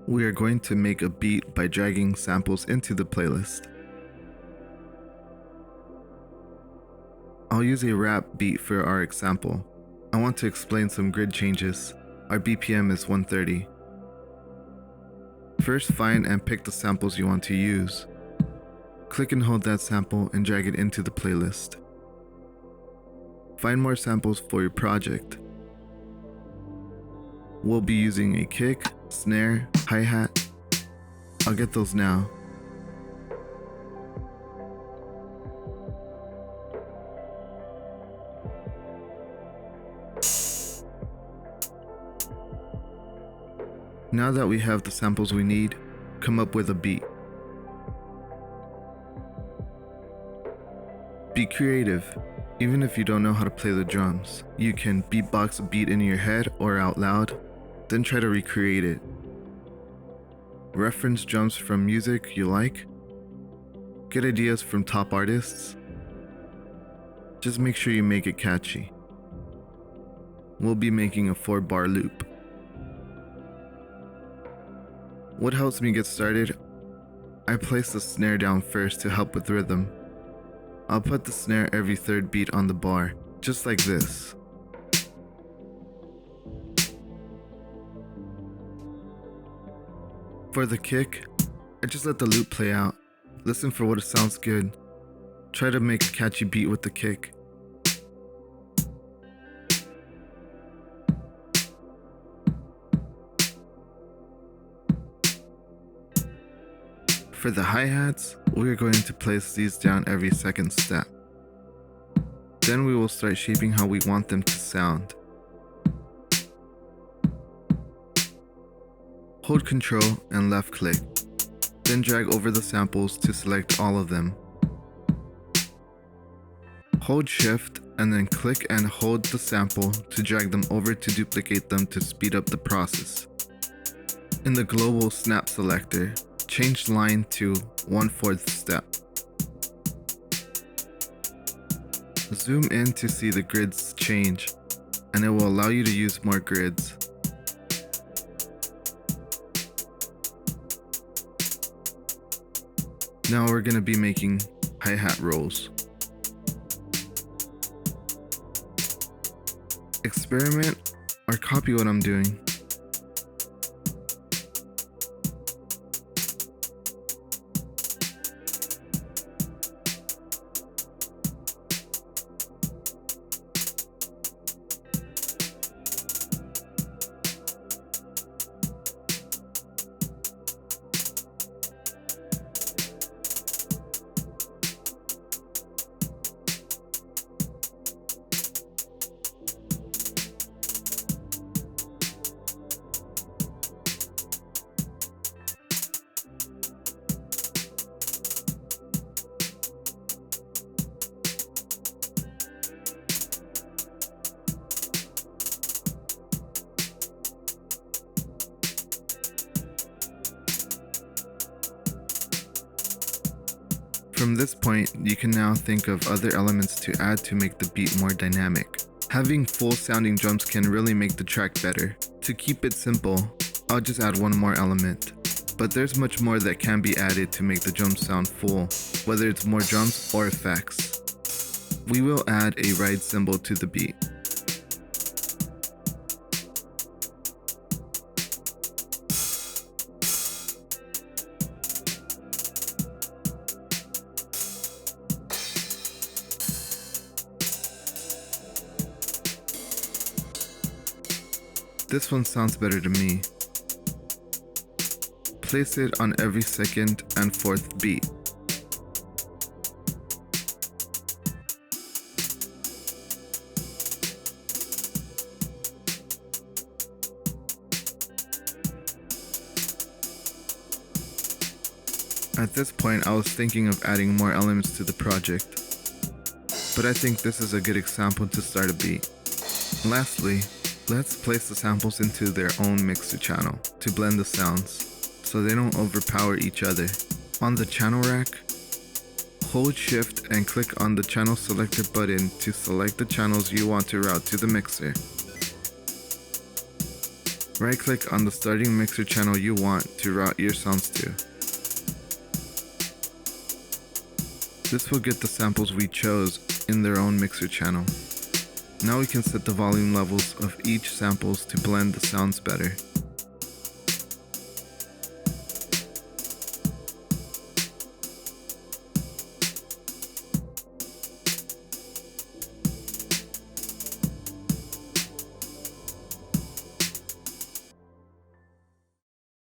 We are going to make a beat by dragging samples into the playlist. I'll use a rap beat for our example. I want to explain some grid changes. Our BPM is 130. First, find and pick the samples you want to use. Click and hold that sample and drag it into the playlist. Find more samples for your project. We'll be using a kick, snare, hi-hat. I'll get those now. Now that we have the samples we need, come up with a beat. Be creative. Even if you don't know how to play the drums, you can beatbox a beat in your head or out loud, then try to recreate it. Reference drums from music you like. Get ideas from top artists. Just make sure you make it catchy. We'll be making a 4-bar loop. What helps me get started? I place the snare down first to help with rhythm. I'll put the snare every third beat on the bar, just like this. For the kick, I just let the loop play out. Listen for what sounds good. Try to make a catchy beat with the kick. For the hi-hats, we are going to place these down every second step. Then we will start shaping how we want them to sound. Hold Ctrl and left click, then drag over the samples to select all of them. Hold Shift and then click and hold the sample to drag them over to duplicate them to speed up the process. In the global snap selector, change line to 1/4 step. Zoom in to see the grids change, and it will allow you to use more grids. Now we're going to be making hi-hat rolls. Experiment or copy what I'm doing. From this point, you can now think of other elements to add to make the beat more dynamic. Having full sounding drums can really make the track better. To keep it simple, I'll just add one more element. But there's much more that can be added to make the drums sound full, whether it's more drums or effects. We will add a ride cymbal to the beat. This one sounds better to me. Place it on every second and fourth beat. At this point, I was thinking of adding more elements to the project, but I think this is a good example to start a beat. Lastly, let's place the samples into their own mixer channel to blend the sounds so they don't overpower each other. On the channel rack, hold Shift and click on the channel selector button to select the channels you want to route to the mixer. Right-click on the starting mixer channel you want to route your sounds to. This will get the samples we chose in their own mixer channel. Now we can set the volume levels of each samples to blend the sounds better.